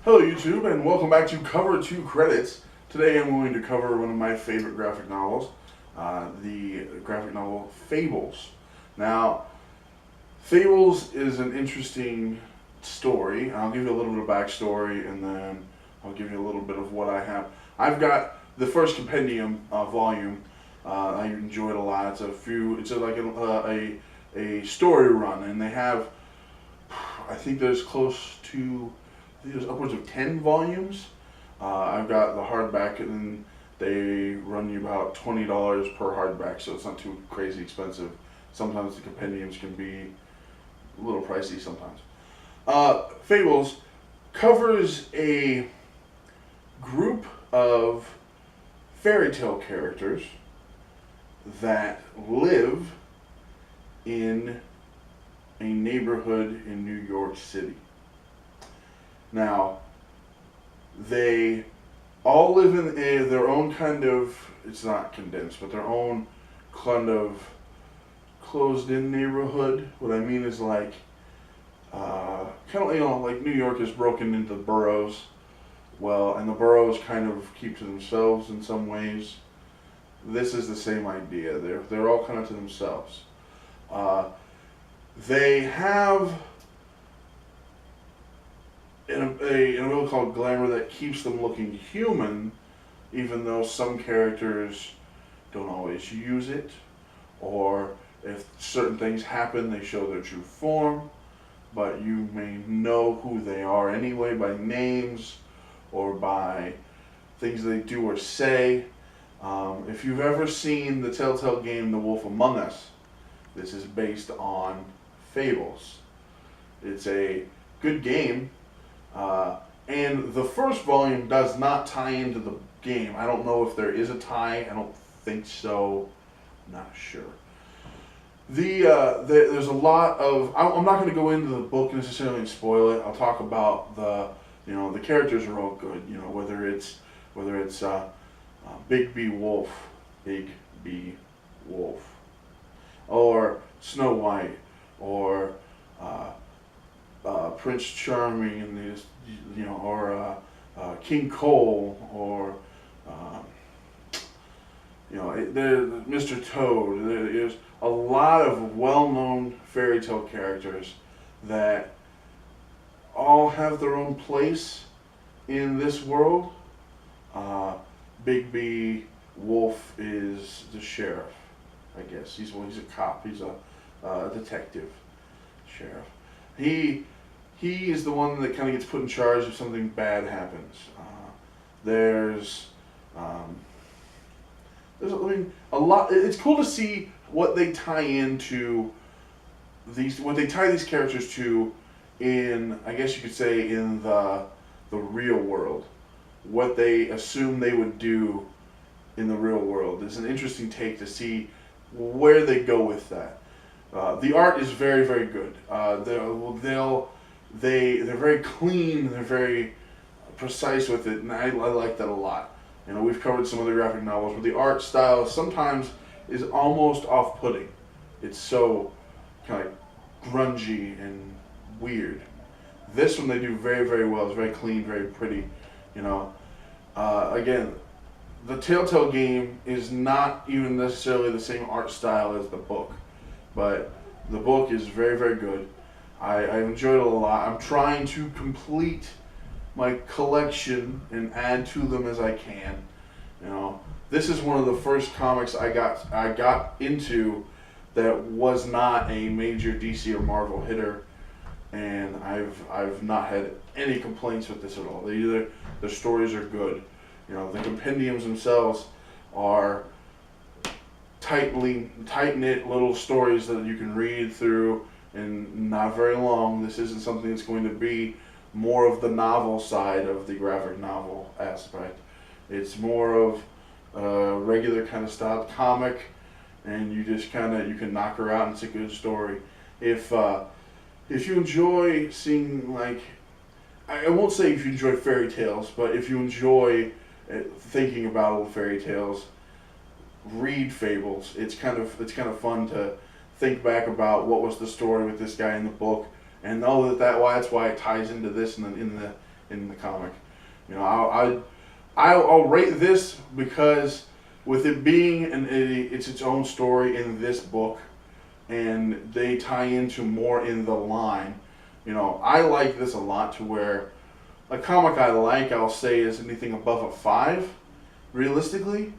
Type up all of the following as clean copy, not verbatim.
Hello YouTube and welcome back to Cover 2 Credits. Today I'm going to cover one of my favorite graphic novels, the graphic novel Fables. Now, Fables is an interesting story. I'll give you a little bit of backstory and then I'll give you a little bit of what I have. I've got the first compendium volume. I enjoyed a lot. It's like a story run, and they have, I think there's upwards of 10 volumes. I've got the hardback, and then they run you about $20 per hardback, so it's not too crazy expensive. Sometimes the compendiums can be a little pricey sometimes. Fables covers a group of fairy tale characters that live in a neighborhood in New York City. Now, they all live in their own kind of, it's not condensed, but their own kind of closed-in neighborhood. What I mean is like, kind of, like New York is broken into boroughs. Well, and the boroughs kind of keep to themselves in some ways. This is the same idea. They're all kind of to themselves. They have in a way called glamour that keeps them looking human, even though some characters don't always use it, or if certain things happen, they show their true form, but you may know who they are anyway by names or by things they do or say. If you've ever seen the Telltale game The Wolf Among Us, this is based on Fables. It's a good game. And the first volume does not tie into the game. I don't know if there is a tie. I don't think so. I'm not sure. There's a lot of. I'm not going to go into the book necessarily and spoil it. I'll talk about the characters are all good. Whether it's Big B Wolf, or Snow White, or Prince Charming, and or King Cole, or Mr. Toad. There's a lot of well-known fairy tale characters that all have their own place in this world. Big B Wolf is the sheriff, I guess. He's a cop. He's a detective sheriff. He is the one that kind of gets put in charge if something bad happens. There's a lot. It's cool to see what they tie into what they tie these characters to in, I guess you could say, in the real world. What they assume they would do in the real world is an interesting take to see where they go with that. The art is very, very good. They're very clean. They're very precise with it, and I like that a lot. We've covered some other graphic novels where the art style sometimes is almost off-putting. It's so kind of grungy and weird. This one they do very, very well. It's very clean, very pretty. Again, the Telltale game is not even necessarily the same art style as the book, but the book is very, very good. I enjoyed it a lot. I'm trying to complete my collection and add to them as I can. This is one of the first comics I got into that was not a major DC or Marvel hitter, and I've not had any complaints with this at all. The stories are good. The compendiums themselves are tight-knit little stories that you can read through, and not very long. This isn't something that's going to be more of the novel side of the graphic novel aspect. It's more of a regular kind of style comic, and you can knock her out and it's a good story. If you enjoy seeing, like, I won't say if you enjoy fairy tales, but if you enjoy thinking about old fairy tales, read Fables. It's kind of fun to think back about what was the story with this guy in the book, and know that's why it ties into this, and then in the comic. You know, I'll rate this because with it being it's its own story in this book, and they tie into more in the line. You know, I like this a lot to where a comic I like, I'll say, is anything above a 5, realistically,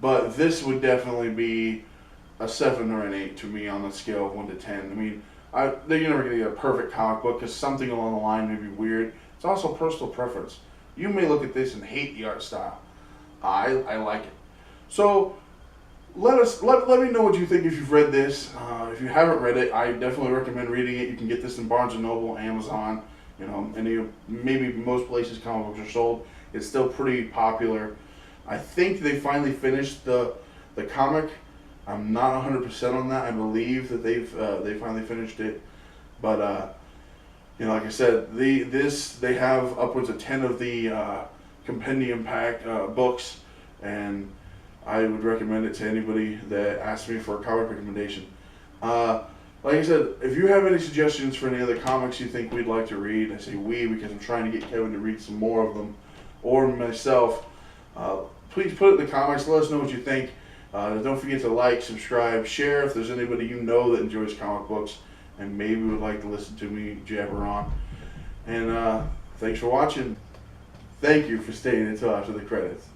but this would definitely be a 7 or an 8 to me on a scale of 1 to 10. I mean, you're never going to get a perfect comic book because something along the line may be weird. It's also personal preference. You may look at this and hate the art style. I like it. So let me know what you think if you've read this. If you haven't read it, I definitely recommend reading it. You can get this in Barnes & Noble, Amazon, you know, maybe most places comic books are sold. It's still pretty popular. I think they finally finished the comic. I'm not 100% on that. I believe that they finally finished it, but you know, like I said, they have upwards of 10 of the compendium pack books, and I would recommend it to anybody that asks me for a comic recommendation. Like I said, if you have any suggestions for any other comics you think we'd like to read, I say we because I'm trying to get Kevin to read some more of them, or myself, please put it in the comments. Let us know what you think. Don't forget to like, subscribe, share if there's anybody you know that enjoys comic books and maybe would like to listen to me jabber on. And thanks for watching. Thank you for staying until after the credits.